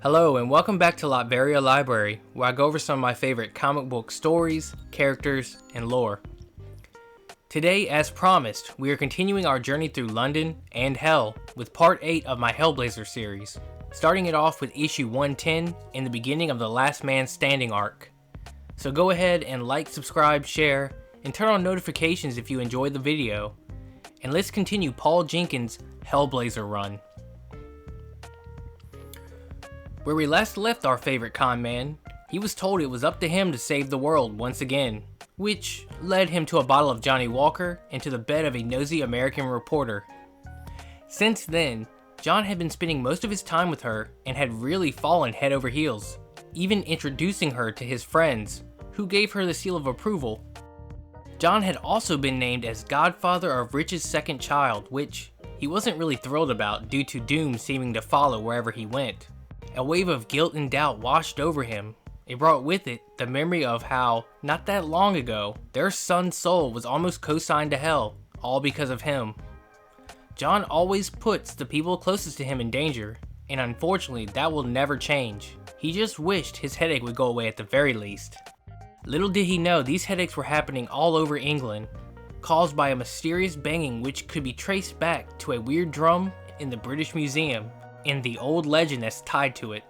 Hello and welcome back to Latveria Library, where I go over some of my favorite comic book stories, characters, and lore. Today, as promised, we are continuing our journey through London and Hell with part 8 of my Hellblazer series, starting it off with issue 110 in the beginning of the Last Man Standing arc. So go ahead and like, subscribe, share, and turn on notifications if you enjoyed the video, and let's continue Paul Jenkins' Hellblazer run. Where we last left our favorite con man, he was told it was up to him to save the world once again, which led him to a bottle of Johnny Walker and to the bed of a nosy American reporter. Since then, John had been spending most of his time with her and had really fallen head over heels, even introducing her to his friends, who gave her the seal of approval. John had also been named as godfather of Rich's second child, which he wasn't really thrilled about due to doom seeming to follow wherever he went. A wave of guilt and doubt washed over him. It brought with it the memory of how, not that long ago, their son's soul was almost co-signed to hell, all because of him. John always puts the people closest to him in danger, and unfortunately that will never change. He just wished his headache would go away at the very least. Little did he know these headaches were happening all over England, caused by a mysterious banging which could be traced back to a weird drum in the British Museum, and the old legend that's tied to it.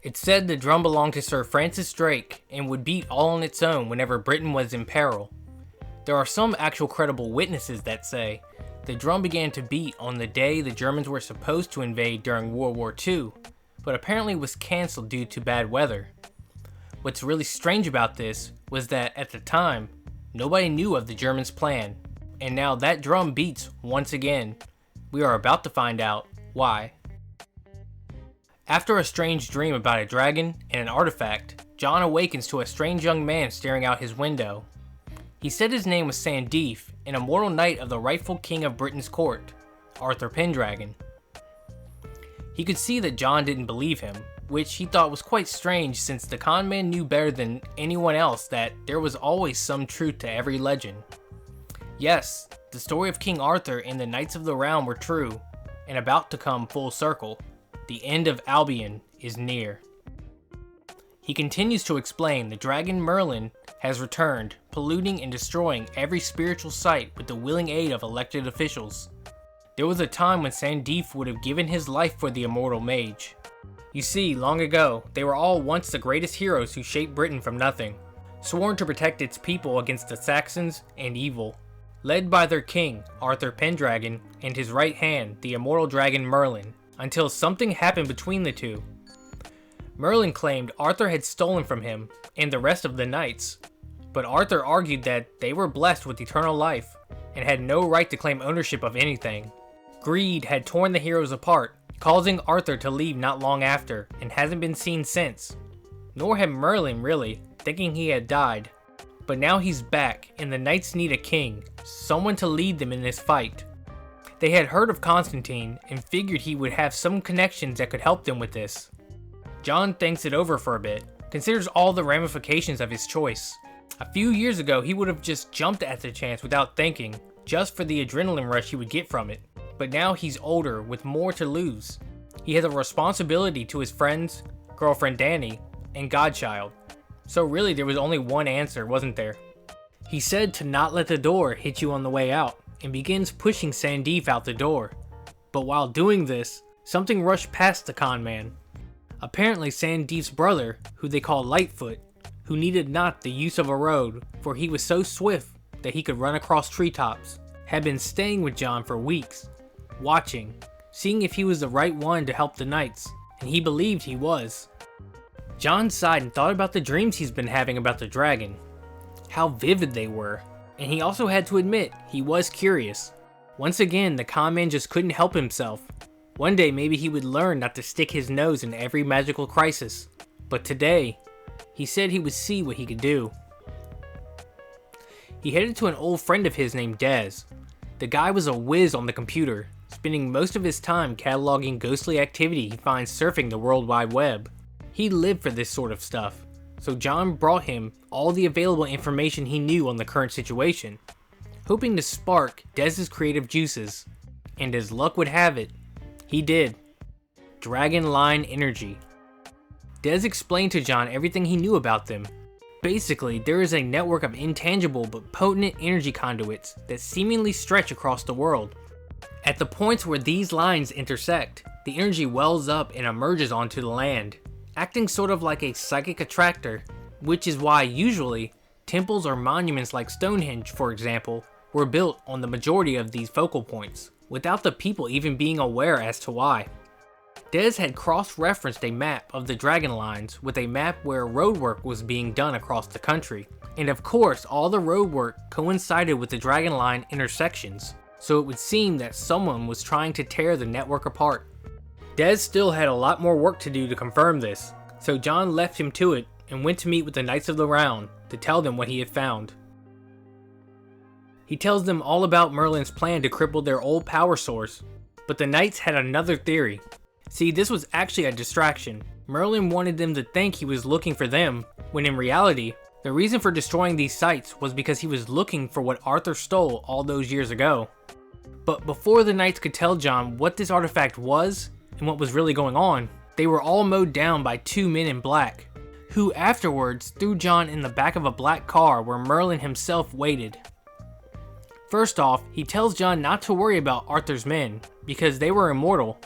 It said the drum belonged to Sir Francis Drake and would beat all on its own whenever Britain was in peril. There are some actual credible witnesses that say the drum began to beat on the day the Germans were supposed to invade during World War II, but apparently was cancelled due to bad weather. What's really strange about this was that at the time, nobody knew of the Germans' plan, and now that drum beats once again. We are about to find out why. After a strange dream about a dragon and an artifact, John awakens to a strange young man staring out his window. He said his name was Sandif, an immortal knight of the rightful king of Britain's court, Arthur Pendragon. He could see that John didn't believe him, which he thought was quite strange since the con man knew better than anyone else that there was always some truth to every legend. Yes, the story of King Arthur and the Knights of the Round were true, and about to come full circle. The end of Albion is near. He continues to explain the dragon Merlin has returned, polluting and destroying every spiritual site with the willing aid of elected officials. There was a time when Sandif would have given his life for the immortal mage. You see, long ago, they were all once the greatest heroes who shaped Britain from nothing, sworn to protect its people against the Saxons and evil. Led by their king, Arthur Pendragon, and his right hand, the immortal dragon Merlin, until something happened between the two. Merlin claimed Arthur had stolen from him and the rest of the knights, but Arthur argued that they were blessed with eternal life and had no right to claim ownership of anything. Greed had torn the heroes apart, causing Arthur to leave not long after and hasn't been seen since. Nor had Merlin really, thinking he had died. But now he's back, and the knights need a king, someone to lead them in this fight. They had heard of Constantine, and figured he would have some connections that could help them with this. John thinks it over for a bit, considers all the ramifications of his choice. A few years ago, he would have just jumped at the chance without thinking, just for the adrenaline rush he would get from it. But now he's older, with more to lose. He has a responsibility to his friends, girlfriend Danny, and godchild. So really there was only one answer, wasn't there? He said to not let the door hit you on the way out, and begins pushing Sandif out the door. But while doing this, something rushed past the con man. Apparently Sandif's brother, who they call Lightfoot, who needed not the use of a road, for he was so swift that he could run across treetops, had been staying with John for weeks, watching, seeing if he was the right one to help the knights, and he believed he was. John sighed and thought about the dreams he's been having about the dragon. How vivid they were. And he also had to admit, he was curious. Once again, the con man just couldn't help himself. One day maybe he would learn not to stick his nose in every magical crisis. But today, he said he would see what he could do. He headed to an old friend of his named Dez. The guy was a whiz on the computer, spending most of his time cataloging ghostly activity he finds surfing the World Wide Web. He lived for this sort of stuff, so John brought him all the available information he knew on the current situation, hoping to spark Dez's creative juices, and as luck would have it, he did. Dragon Line Energy. Des explained to John everything he knew about them. Basically, there is a network of intangible but potent energy conduits that seemingly stretch across the world. At the points where these lines intersect, the energy wells up and emerges onto the land, acting sort of like a psychic attractor, which is why usually temples or monuments like Stonehenge, for example, were built on the majority of these focal points, without the people even being aware as to why. Des had cross-referenced a map of the Dragon Lines with a map where roadwork was being done across the country, and of course all the roadwork coincided with the Dragon Line intersections, so it would seem that someone was trying to tear the network apart. Des still had a lot more work to do to confirm this, so John left him to it and went to meet with the Knights of the Round to tell them what he had found. He tells them all about Merlin's plan to cripple their old power source, but the Knights had another theory. See, this was actually a distraction. Merlin wanted them to think he was looking for them, when in reality, the reason for destroying these sites was because he was looking for what Arthur stole all those years ago. But before the Knights could tell John what this artifact was, and what was really going on, they were all mowed down by two men in black, who afterwards threw John in the back of a black car where Merlin himself waited. First off, he tells John not to worry about Arthur's men, because they were immortal.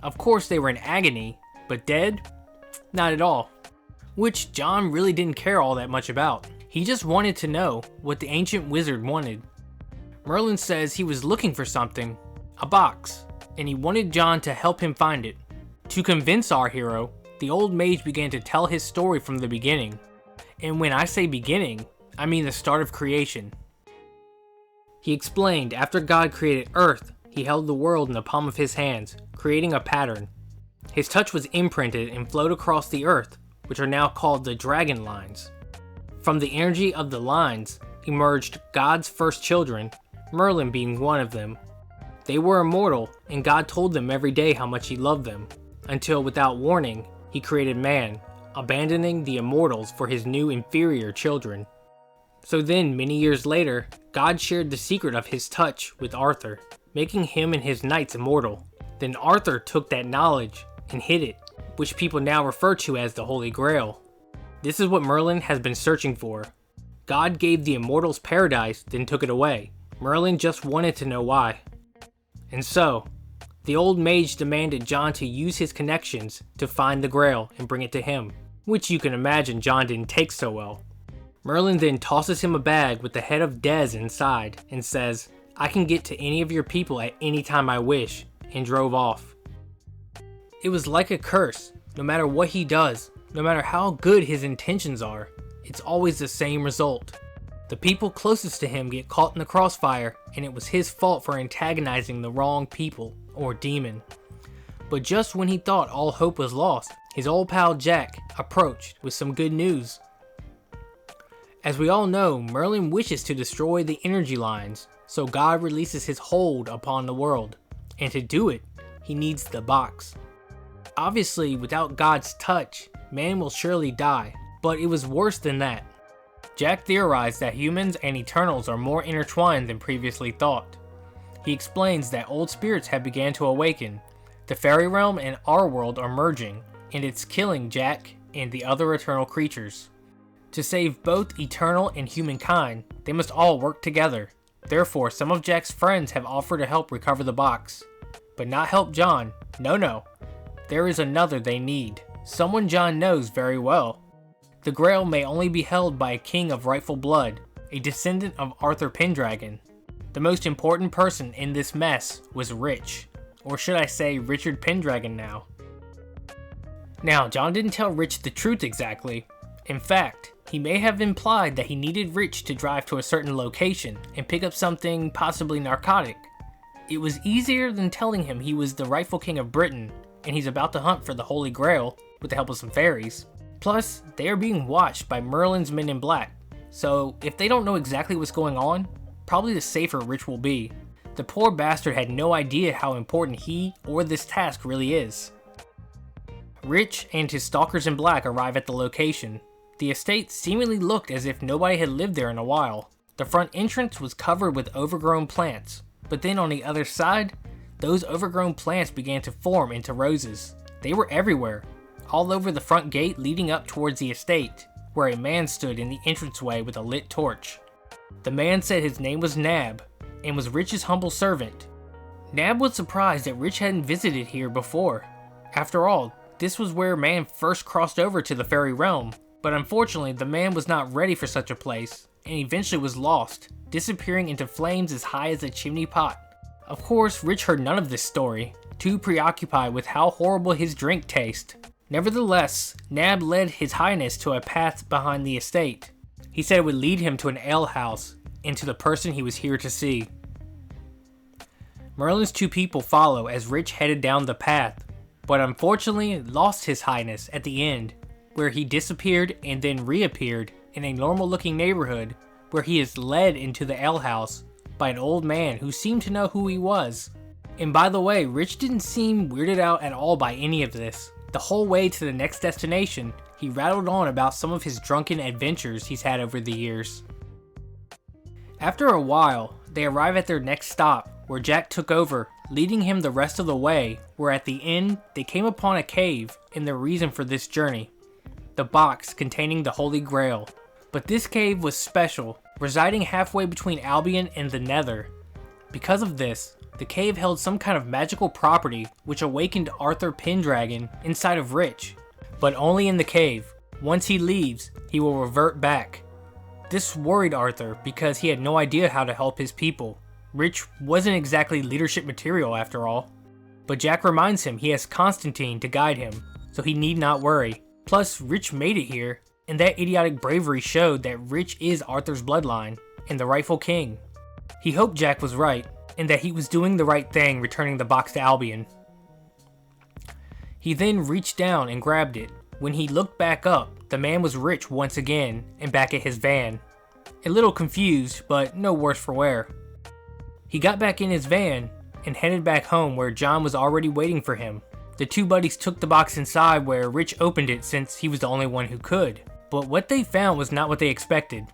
Of course they were in agony, but dead? Not at all. Which John really didn't care all that much about. He just wanted to know what the ancient wizard wanted. Merlin says he was looking for something, a box, and he wanted John to help him find it. To convince our hero, the old mage began to tell his story from the beginning. And when I say beginning, I mean the start of creation. He explained after God created Earth, he held the world in the palm of his hands, creating a pattern. His touch was imprinted and flowed across the Earth, which are now called the Dragon Lines. From the energy of the lines emerged God's first children, Merlin being one of them. They were immortal, and God told them every day how much he loved them, until without warning, he created man, abandoning the immortals for his new inferior children. So then, many years later, God shared the secret of his touch with Arthur, making him and his knights immortal. Then Arthur took that knowledge and hid it, which people now refer to as the Holy Grail. This is what Merlin has been searching for. God gave the immortals paradise, then took it away. Merlin just wanted to know why. And so, the old mage demanded John to use his connections to find the Grail and bring it to him, which you can imagine John didn't take so well. Merlin then tosses him a bag with the head of Des inside and says, "I can get to any of your people at any time I wish," and drove off. It was like a curse. No matter what he does, no matter how good his intentions are, it's always the same result. The people closest to him get caught in the crossfire, and it was his fault for antagonizing the wrong people, or demon. But just when he thought all hope was lost, his old pal Jack approached with some good news. As we all know, Merlin wishes to destroy the energy lines, so God releases his hold upon the world, and to do it, he needs the box. Obviously, without God's touch, man will surely die, but it was worse than that. Jack theorized that humans and Eternals are more intertwined than previously thought. He explains that old spirits have begun to awaken, the fairy realm and our world are merging, and it's killing Jack and the other eternal creatures. To save both eternal and humankind, they must all work together. Therefore, some of Jack's friends have offered to help recover the box. But not help John. No. There is another they need. Someone John knows very well. The Grail may only be held by a king of rightful blood, a descendant of Arthur Pendragon. The most important person in this mess was Rich. Or should I say Richard Pendragon now. Now, John didn't tell Rich the truth exactly. In fact, he may have implied that he needed Rich to drive to a certain location and pick up something possibly narcotic. It was easier than telling him he was the rightful king of Britain and he's about to hunt for the Holy Grail with the help of some fairies. Plus, they are being watched by Merlin's men in black, so if they don't know exactly what's going on, probably the safer Rich will be. The poor bastard had no idea how important he or this task really is. Rich and his stalkers in black arrive at the location. The estate seemingly looked as if nobody had lived there in a while. The front entrance was covered with overgrown plants, but then on the other side, those overgrown plants began to form into roses. They were everywhere, all over the front gate leading up towards the estate, where a man stood in the entranceway with a lit torch. The man said his name was Nab, and was Rich's humble servant. Nab was surprised that Rich hadn't visited here before. After all, this was where man first crossed over to the fairy realm, but unfortunately the man was not ready for such a place, and eventually was lost, disappearing into flames as high as a chimney pot. Of course, Rich heard none of this story, too preoccupied with how horrible his drink tasted. Nevertheless, Nab led his highness to a path behind the estate. He said it would lead him to an alehouse, and to the person he was here to see. Merlin's two people follow as Rich headed down the path, but unfortunately lost his highness at the end, where he disappeared and then reappeared in a normal looking neighborhood, where he is led into the alehouse by an old man who seemed to know who he was. And by the way, Rich didn't seem weirded out at all by any of this. The whole way to the next destination, he rattled on about some of his drunken adventures he's had over the years. After a while, they arrive at their next stop, where Jack took over, leading him the rest of the way, where at the end, they came upon a cave and the reason for this journey. The box containing the Holy Grail. But this cave was special, residing halfway between Albion and the Nether. Because of this, the cave held some kind of magical property which awakened Arthur Pendragon inside of Rich, but only in the cave. Once he leaves, he will revert back. This worried Arthur because he had no idea how to help his people. Rich wasn't exactly leadership material after all. But Jack reminds him he has Constantine to guide him, so he need not worry. Plus, Rich made it here, and that idiotic bravery showed that Rich is Arthur's bloodline, and the rightful king. He hoped Jack was right, and that he was doing the right thing returning the box to Albion. He then reached down and grabbed it. When he looked back up, the man was Rich once again, and back at his van. A little confused, but no worse for wear. He got back in his van, and headed back home where John was already waiting for him. The two buddies took the box inside where Rich opened it since he was the only one who could. But what they found was not what they expected.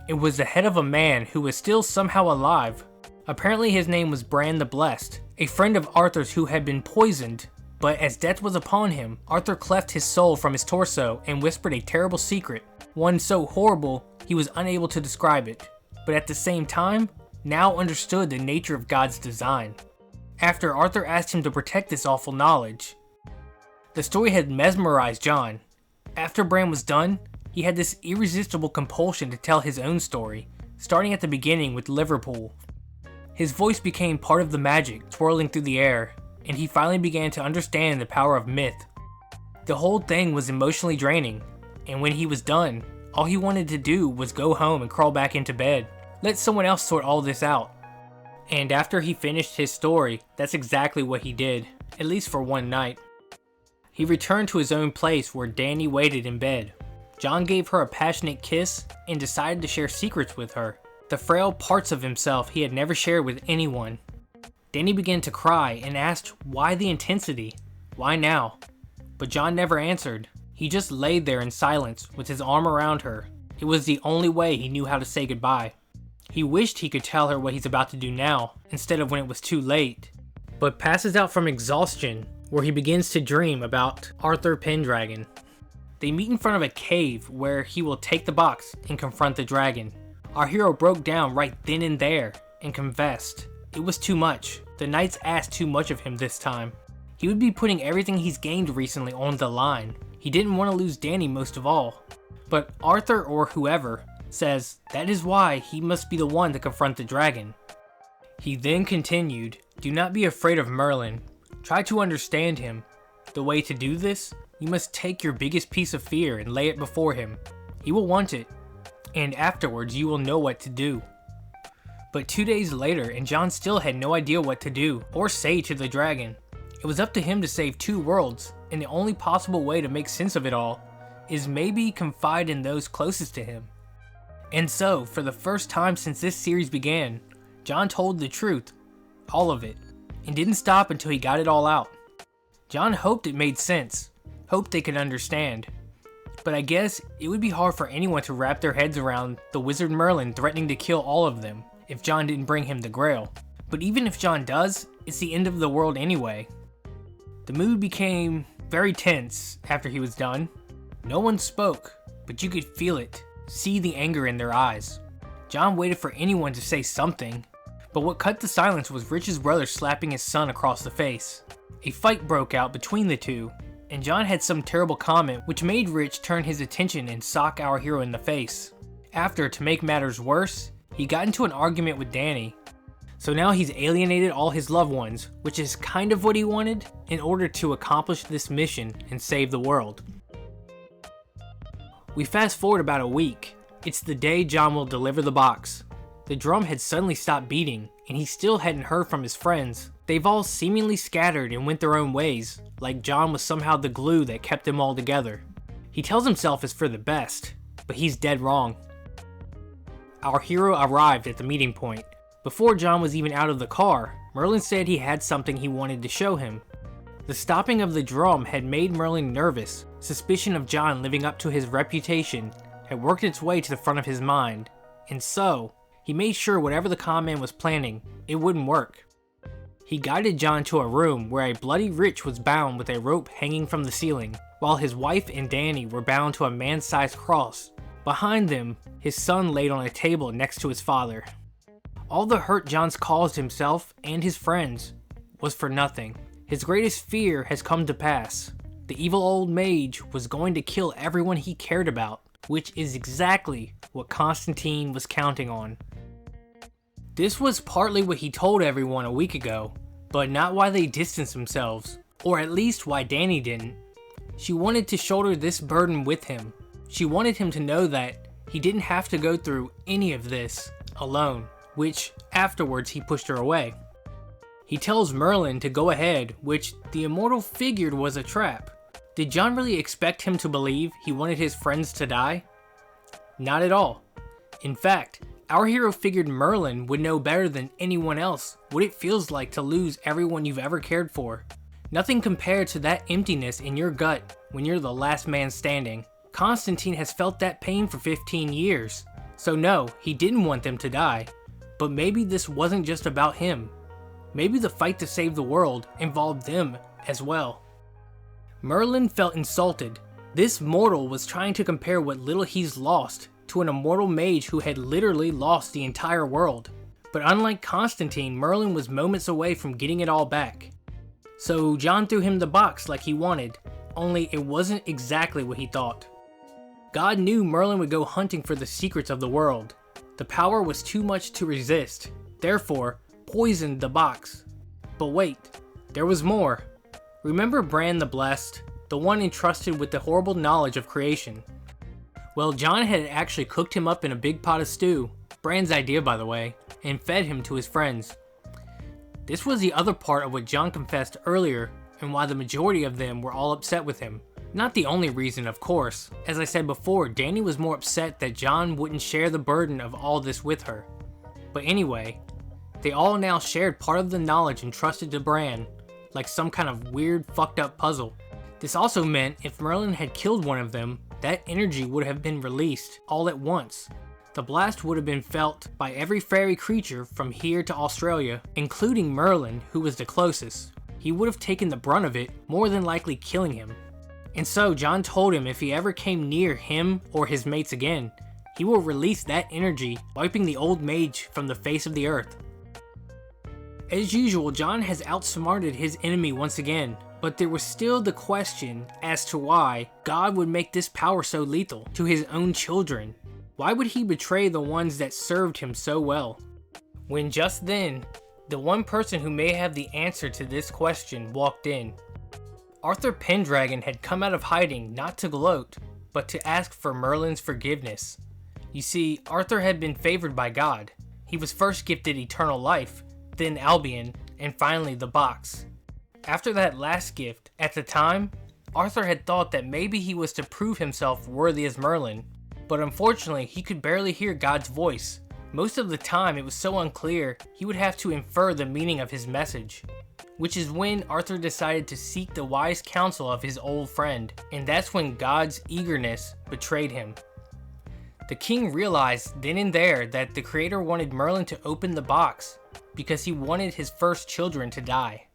It was the head of a man who was still somehow alive. Apparently his name was Bran the Blessed, a friend of Arthur's who had been poisoned, but as death was upon him, Arthur cleft his soul from his torso and whispered a terrible secret, one so horrible he was unable to describe it, but at the same time, now understood the nature of God's design. After Arthur asked him to protect this awful knowledge. The story had mesmerized John. After Bran was done, he had this irresistible compulsion to tell his own story, starting at the beginning with Liverpool. His voice became part of the magic swirling through the air, and he finally began to understand the power of myth. The whole thing was emotionally draining, and when he was done, all he wanted to do was go home and crawl back into bed. Let someone else sort all this out. And after he finished his story, that's exactly what he did, at least for one night. He returned to his own place where Dany waited in bed. John gave her a passionate kiss and decided to share secrets with her, the frail parts of himself he had never shared with anyone. Dany began to cry and asked why the intensity, why now? But John never answered. He just laid there in silence with his arm around her. It was the only way he knew how to say goodbye. He wished he could tell her what he's about to do now, instead of when it was too late, but passes out from exhaustion, where he begins to dream about Arthur Pendragon. They meet in front of a cave where he will take the box and confront the dragon. Our hero broke down right then and there, and confessed. It was too much. The knights asked too much of him this time. He would be putting everything he's gained recently on the line. He didn't want to lose Dany most of all. But Arthur, or whoever, says that is why he must be the one to confront the dragon. He then continued, "Do not be afraid of Merlin. Try to understand him. The way to do this, you must take your biggest piece of fear and lay it before him. He will want it, and afterwards you will know what to do." But 2 days later, and John still had no idea what to do or say to the dragon. It was up to him to save 2 worlds, and the only possible way to make sense of it all is maybe confide in those closest to him. And so, for the first time since this series began, John told the truth, all of it, and didn't stop until he got it all out. John hoped it made sense, hoped they could understand. But I guess it would be hard for anyone to wrap their heads around the wizard Merlin threatening to kill all of them if John didn't bring him the Grail. But even if John does, it's the end of the world anyway. The mood became very tense after he was done. No one spoke, but you could feel it, see the anger in their eyes. John waited for anyone to say something, but what cut the silence was Rich's brother slapping his son across the face. A fight broke out between the two, and John had some terrible comment which made Rich turn his attention and sock our hero in the face. After, to make matters worse, he got into an argument with Danny. So now he's alienated all his loved ones, which is kind of what he wanted, in order to accomplish this mission and save the world. We fast forward about a week. It's the day John will deliver the box. The drum had suddenly stopped beating, and he still hadn't heard from his friends. They've all seemingly scattered and went their own ways, like John was somehow the glue that kept them all together. He tells himself it's for the best, but he's dead wrong. Our hero arrived at the meeting point. Before John was even out of the car, Merlin said he had something he wanted to show him. The stopping of the drum had made Merlin nervous. Suspicion of John living up to his reputation had worked its way to the front of his mind, and so, he made sure whatever the con man was planning, it wouldn't work. He guided John to a room where a bloody Rich was bound with a rope hanging from the ceiling, while his wife and Danny were bound to a man-sized cross. Behind them, his son laid on a table next to his father. All the hurt John's caused himself and his friends was for nothing. His greatest fear has come to pass. The evil old mage was going to kill everyone he cared about, which is exactly what Constantine was counting on. This was partly what he told everyone a week ago, but not why they distanced themselves, or at least why Danny didn't. She wanted to shoulder this burden with him. She wanted him to know that he didn't have to go through any of this alone, which afterwards he pushed her away. He tells Merlin to go ahead, which the immortal figured was a trap. Did John really expect him to believe he wanted his friends to die? Not at all. In fact, our hero figured Merlin would know better than anyone else what it feels like to lose everyone you've ever cared for. Nothing compared to that emptiness in your gut when you're the last man standing. Constantine has felt that pain for 15 years. So no, he didn't want them to die. But maybe this wasn't just about him. Maybe the fight to save the world involved them as well. Merlin felt insulted. This mortal was trying to compare what little he's lost to an immortal mage who had literally lost the entire world. But unlike Constantine, Merlin was moments away from getting it all back. So John threw him the box like he wanted, only it wasn't exactly what he thought. God knew Merlin would go hunting for the secrets of the world. The power was too much to resist, therefore poisoned the box. But wait, there was more. Remember Bran the Blessed, the one entrusted with the horrible knowledge of creation? Well, John had actually cooked him up in a big pot of stew, Bran's idea by the way, and fed him to his friends. This was the other part of what John confessed earlier and why the majority of them were all upset with him. Not the only reason, of course. As I said before, Danny was more upset that John wouldn't share the burden of all this with her. But anyway, they all now shared part of the knowledge entrusted to Bran, like some kind of weird fucked up puzzle. This also meant if Merlin had killed one of them, that energy would have been released all at once. The blast would have been felt by every fairy creature from here to Australia, including Merlin, who was the closest. He would have taken the brunt of it, more than likely killing him. And so John told him if he ever came near him or his mates again, he will release that energy, wiping the old mage from the face of the earth. As usual, John has outsmarted his enemy once again, but there was still the question as to why God would make this power so lethal to his own children. Why would he betray the ones that served him so well? When just then, the one person who may have the answer to this question walked in. Arthur Pendragon had come out of hiding not to gloat, but to ask for Merlin's forgiveness. You see, Arthur had been favored by God. He was first gifted eternal life, then Albion, and finally the box. After that last gift, at the time, Arthur had thought that maybe he was to prove himself worthy as Merlin, but unfortunately he could barely hear God's voice. Most of the time it was so unclear he would have to infer the meaning of his message. Which is when Arthur decided to seek the wise counsel of his old friend, and that's when God's eagerness betrayed him. The king realized then and there that the creator wanted Merlin to open the box because he wanted his first children to die.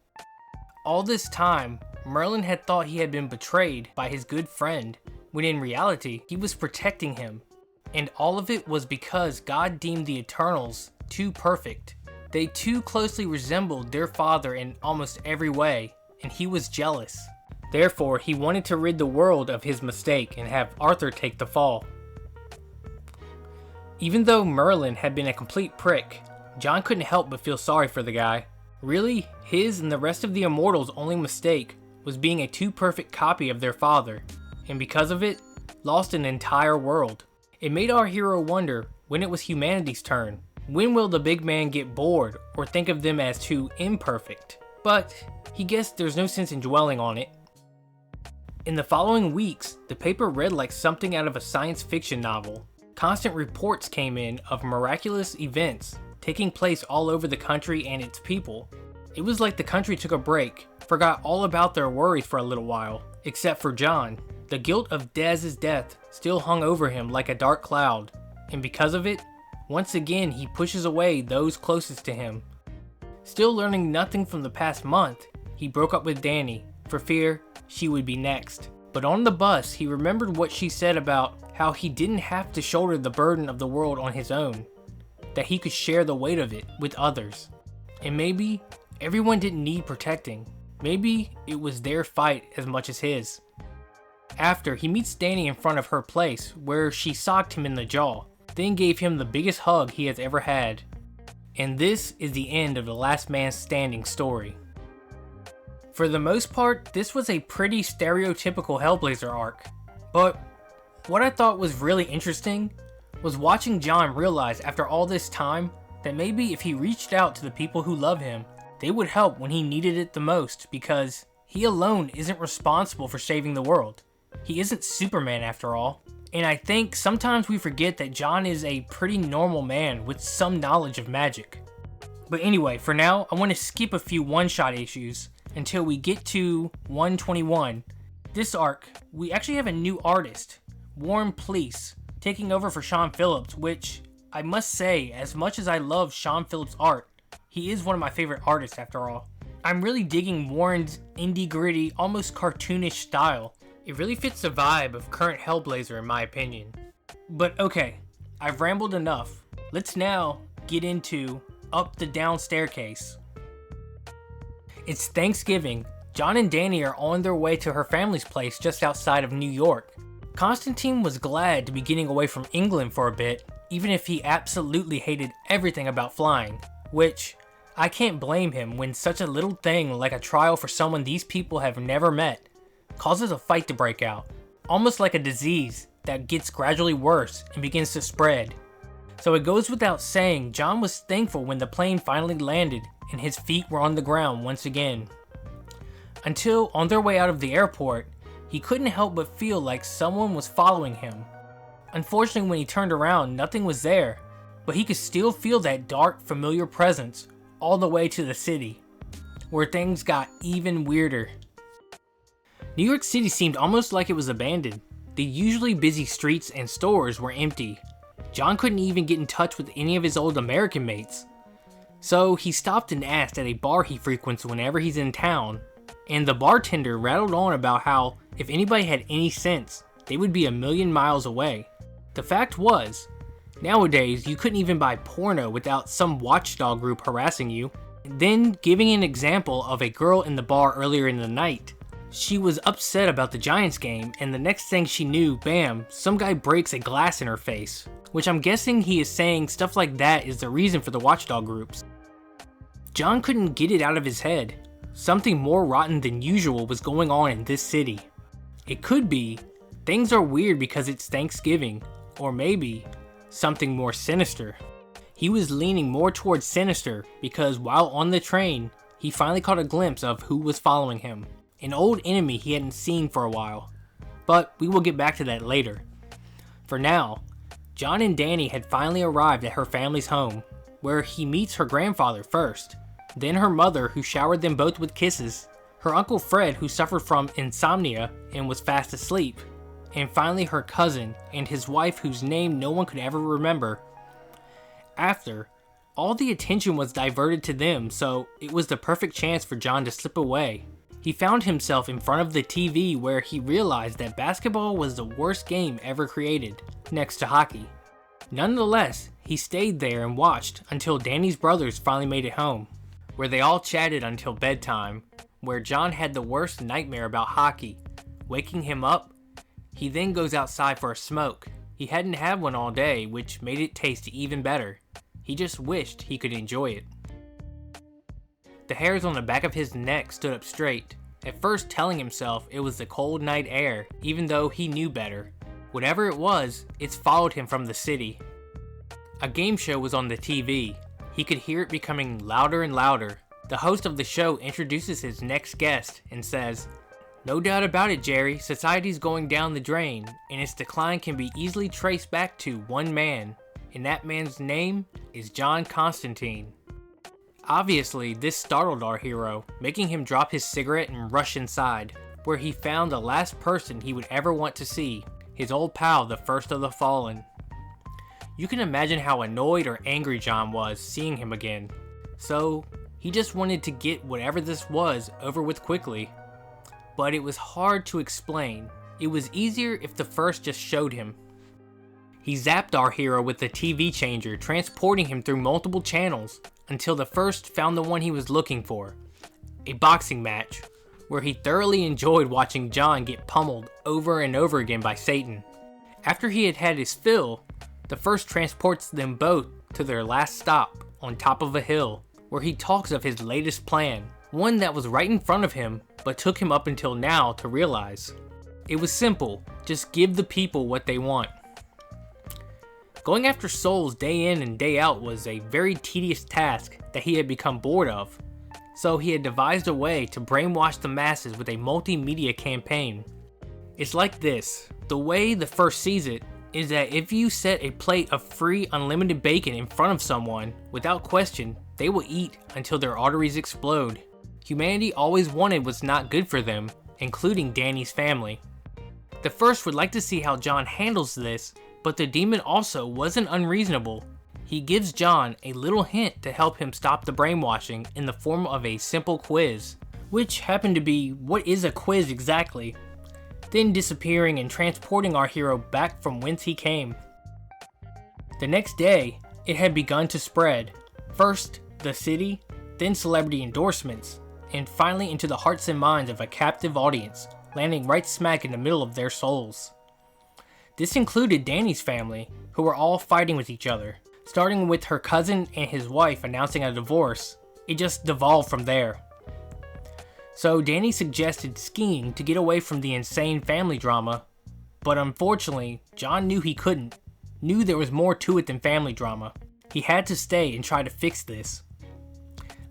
All this time, Merlin had thought he had been betrayed by his good friend, when in reality, he was protecting him. And all of it was because God deemed the Eternals too perfect. They too closely resembled their father in almost every way, and he was jealous. Therefore, he wanted to rid the world of his mistake and have Arthur take the fall. Even though Merlin had been a complete prick, John couldn't help but feel sorry for the guy. Really, his and the rest of the Immortals' only mistake was being a too perfect copy of their father, and because of it, lost an entire world. It made our hero wonder when it was humanity's turn. When will the big man get bored or think of them as too imperfect? But he guessed there's no sense in dwelling on it. In the following weeks, the paper read like something out of a science fiction novel. Constant reports came in of miraculous events taking place all over the country and its people. It was like the country took a break, forgot all about their worries for a little while, except for John. The guilt of Daz's death still hung over him like a dark cloud, and because of it, once again he pushes away those closest to him. Still learning nothing from the past month, he broke up with Danny, for fear she would be next. But on the bus, he remembered what she said about how he didn't have to shoulder the burden of the world on his own, that he could share the weight of it with others. And maybe everyone didn't need protecting. Maybe it was their fight as much as his. After, he meets Danny in front of her place, where she socked him in the jaw, then gave him the biggest hug he has ever had. And this is the end of the Last Man Standing story. For the most part, this was a pretty stereotypical Hellblazer arc, but what I thought was really interesting was watching John realize after all this time that maybe if he reached out to the people who love him, they would help when he needed it the most, because he alone isn't responsible for saving the world. He isn't Superman after all. And I think sometimes we forget that John is a pretty normal man with some knowledge of magic. But anyway, for now, I want to skip a few one-shot issues until we get to 121. This arc, we actually have a new artist, Warren Pleece, taking over for Sean Phillips, which I must say, as much as I love Sean Phillips' art, he is one of my favorite artists after all. I'm really digging Warren's indie gritty, almost cartoonish style. It really fits the vibe of current Hellblazer in my opinion. But okay, I've rambled enough. Let's now get into Up the Down Staircase. It's Thanksgiving. John and Danny are on their way to her family's place just outside of New York. Constantine was glad to be getting away from England for a bit, even if he absolutely hated everything about flying, which I can't blame him when such a little thing like a trial for someone these people have never met causes a fight to break out, almost like a disease that gets gradually worse and begins to spread. So it goes without saying, John was thankful when the plane finally landed and his feet were on the ground once again. Until, on their way out of the airport, he couldn't help but feel like someone was following him. Unfortunately, when he turned around, nothing was there, but he could still feel that dark, familiar presence all the way to the city, where things got even weirder. New York City seemed almost like it was abandoned. The usually busy streets and stores were empty. John couldn't even get in touch with any of his old American mates. So he stopped and asked at a bar he frequents whenever he's in town, and the bartender rattled on about how if anybody had any sense, they would be a million miles away. The fact was, nowadays you couldn't even buy porno without some watchdog group harassing you. Then giving an example of a girl in the bar earlier in the night. She was upset about the Giants game, and the next thing she knew, bam, some guy breaks a glass in her face. Which I'm guessing he is saying stuff like that is the reason for the watchdog groups. John couldn't get it out of his head. Something more rotten than usual was going on in this city. It could be, things are weird because it's Thanksgiving, or maybe something more sinister. He was leaning more towards sinister because while on the train, he finally caught a glimpse of who was following him. An old enemy he hadn't seen for a while, but we will get back to that later. For now, John and Danny had finally arrived at her family's home, where he meets her grandfather first, then her mother who showered them both with kisses, her uncle Fred who suffered from insomnia and was fast asleep, and finally her cousin and his wife whose name no one could ever remember. After, all the attention was diverted to them, so it was the perfect chance for John to slip away. He found himself in front of the TV where he realized that basketball was the worst game ever created, next to hockey. Nonetheless, he stayed there and watched until Danny's brothers finally made it home, where they all chatted until bedtime, where John had the worst nightmare about hockey. Waking him up, he then goes outside for a smoke. He hadn't had one all day, which made it taste even better. He just wished he could enjoy it. The hairs on the back of his neck stood up straight, at first telling himself it was the cold night air, even though he knew better. Whatever it was, it's followed him from the city. A game show was on the TV. He could hear it becoming louder and louder. The host of the show introduces his next guest and says, "No doubt about it, Jerry, society's going down the drain, and its decline can be easily traced back to one man, and that man's name is John Constantine." Obviously, this startled our hero, making him drop his cigarette and rush inside, where he found the last person he would ever want to see, his old pal, the First of the Fallen. You can imagine how annoyed or angry John was seeing him again, so he just wanted to get whatever this was over with quickly. But it was hard to explain. It was easier if the First just showed him. He zapped our hero with the TV changer, transporting him through multiple channels, until the First found the one he was looking for, a boxing match, where he thoroughly enjoyed watching John get pummeled over and over again by Satan. After he had had his fill, the First transports them both to their last stop on top of a hill, where he talks of his latest plan, one that was right in front of him, but took him up until now to realize. It was simple, just give the people what they want. Going after souls day in and day out was a very tedious task that he had become bored of, so he had devised a way to brainwash the masses with a multimedia campaign. It's like this. The way the First sees it is that if you set a plate of free unlimited bacon in front of someone, without question, they will eat until their arteries explode. Humanity always wanted what's not good for them, including Danny's family. The First would like to see how John handles this, but the demon also wasn't unreasonable. He gives John a little hint to help him stop the brainwashing in the form of a simple quiz, which happened to be what is a quiz exactly, then disappearing and transporting our hero back from whence he came. The next day, it had begun to spread. First, the city, then celebrity endorsements, and finally into the hearts and minds of a captive audience, landing right smack in the middle of their souls. This included Danny's family, who were all fighting with each other, starting with her cousin and his wife announcing a divorce. It just devolved from there. So Danny suggested skiing to get away from the insane family drama, but unfortunately, John knew he couldn't, knew there was more to it than family drama. He had to stay and try to fix this.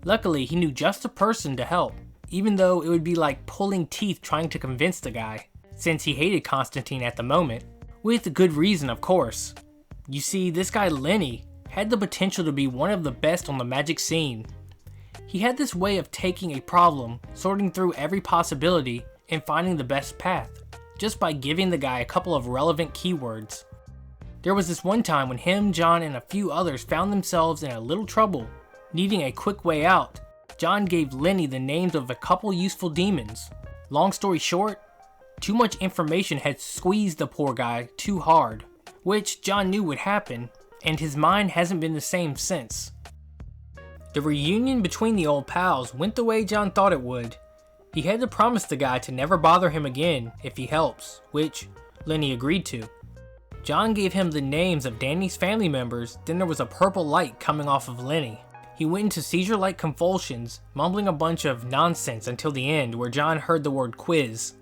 Luckily, he knew just a person to help, even though it would be like pulling teeth trying to convince the guy, since he hated Constantine at the moment. With good reason, of course. You see, this guy Lenny had the potential to be one of the best on the magic scene. He had this way of taking a problem, sorting through every possibility, and finding the best path, just by giving the guy a couple of relevant keywords. There was this one time when him, John, and a few others found themselves in a little trouble. Needing a quick way out, John gave Lenny the names of a couple useful demons. Long story short, too much information had squeezed the poor guy too hard, which John knew would happen, and his mind hasn't been the same since. The reunion between the old pals went the way John thought it would. He had to promise the guy to never bother him again if he helps, which Lenny agreed to. John gave him the names of Danny's family members, then there was a purple light coming off of Lenny. He went into seizure-like convulsions, mumbling a bunch of nonsense until the end where John heard the word quiz.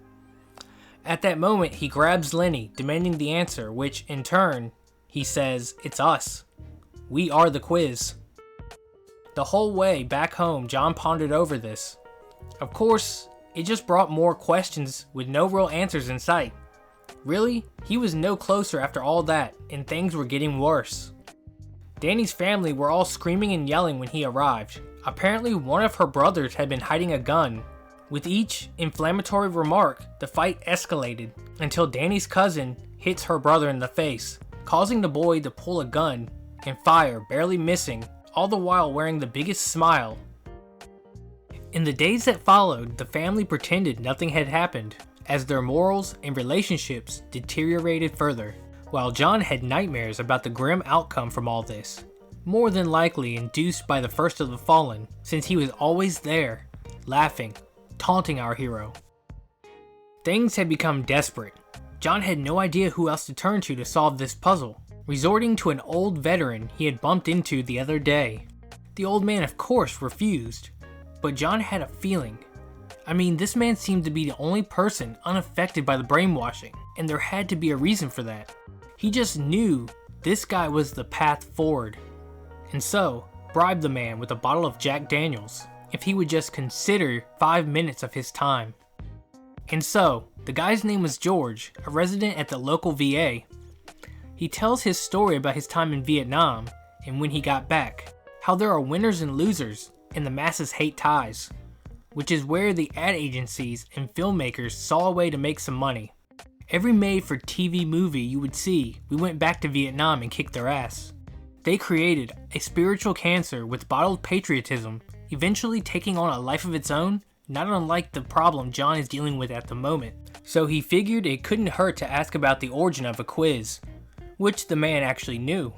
At that moment, he grabs Lenny, demanding the answer, which, in turn, he says, "It's us. We are the quiz." The whole way back home, John pondered over this. Of course, it just brought more questions with no real answers in sight. Really, he was no closer after all that, and things were getting worse. Danny's family were all screaming and yelling when he arrived. Apparently, one of her brothers had been hiding a gun. With each inflammatory remark, the fight escalated until Danny's cousin hits her brother in the face, causing the boy to pull a gun and fire, barely missing, all the while wearing the biggest smile. In the days that followed, the family pretended nothing had happened, as their morals and relationships deteriorated further, while John had nightmares about the grim outcome from all this, more than likely induced by the first of the fallen, since he was always there, laughing, taunting our hero. Things had become desperate. John had no idea who else to turn to solve this puzzle, resorting to an old veteran he had bumped into the other day. The old man of course refused, but John had a feeling. I mean, this man seemed to be the only person unaffected by the brainwashing, and there had to be a reason for that. He just knew this guy was the path forward, and so bribed the man with a bottle of Jack Daniels if he would just consider 5 minutes of his time. And so, the guy's name was George, a resident at the local VA. He tells his story about his time in Vietnam and when he got back, how there are winners and losers, and the masses hate ties, which is where the ad agencies and filmmakers saw a way to make some money. Every made-for-TV movie you would see, we went back to Vietnam and kicked their ass. They created a spiritual cancer with bottled patriotism, eventually taking on a life of its own, not unlike the problem John is dealing with at the moment. So he figured it couldn't hurt to ask about the origin of a quiz, which the man actually knew.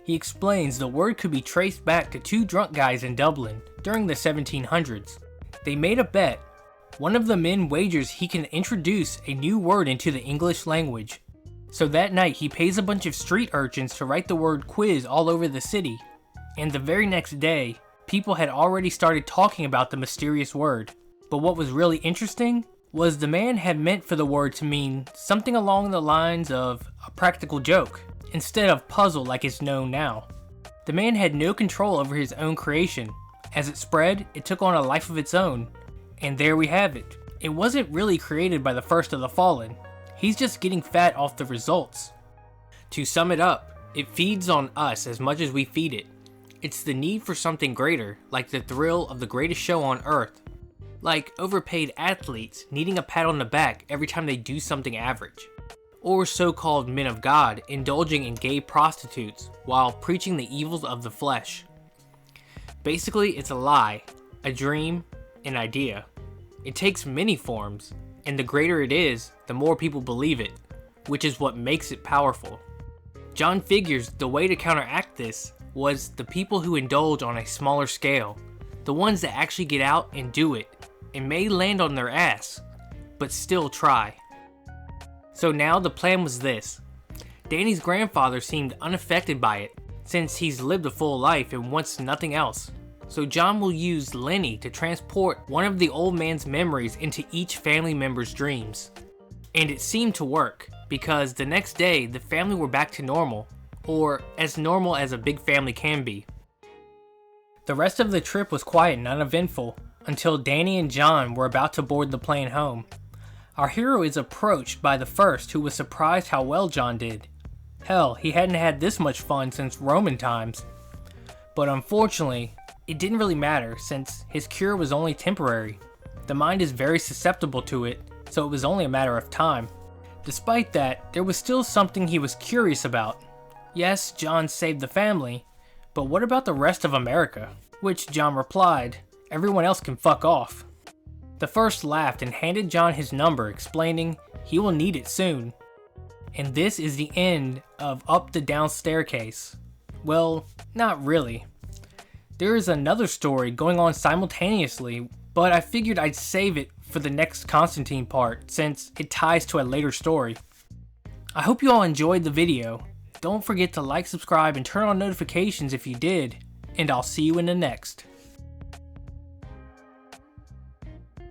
He explains the word could be traced back to 2 drunk guys in Dublin during the 1700s. They made a bet. One of the men wagers he can introduce a new word into the English language. So that night he pays a bunch of street urchins to write the word quiz all over the city. And the very next day, people had already started talking about the mysterious word. But what was really interesting was the man had meant for the word to mean something along the lines of a practical joke, instead of puzzle like it's known now. The man had no control over his own creation. As it spread, it took on a life of its own. And there we have it. It wasn't really created by the first of the fallen. He's just getting fat off the results. To sum it up, it feeds on us as much as we feed it. It's the need for something greater, like the thrill of the greatest show on earth. Like overpaid athletes needing a pat on the back every time they do something average. Or so-called men of God indulging in gay prostitutes while preaching the evils of the flesh. Basically, it's a lie, a dream, an idea. It takes many forms, and the greater it is, the more people believe it, which is what makes it powerful. John figures the way to counteract this was the people who indulge on a smaller scale, the ones that actually get out and do it, and may land on their ass, but still try. So now the plan was this. Danny's grandfather seemed unaffected by it, since he's lived a full life and wants nothing else. So John will use Lenny to transport one of the old man's memories into each family member's dreams. And it seemed to work, because the next day the family were back to normal, or as normal as a big family can be. The rest of the trip was quiet and uneventful, until Danny and John were about to board the plane home. Our hero is approached by the first, who was surprised how well John did. Hell, he hadn't had this much fun since Roman times. But unfortunately, it didn't really matter since his cure was only temporary. The mind is very susceptible to it, so it was only a matter of time. Despite that, there was still something he was curious about. Yes, John saved the family, but what about the rest of America? Which John replied, everyone else can fuck off. The first laughed and handed John his number, explaining he will need it soon. And this is the end of Up the Down Staircase. Well, not really. There is another story going on simultaneously, but I figured I'd save it for the next Constantine part since it ties to a later story. I hope you all enjoyed the video. Don't forget to like, subscribe, and turn on notifications if you did, and I'll see you in the next.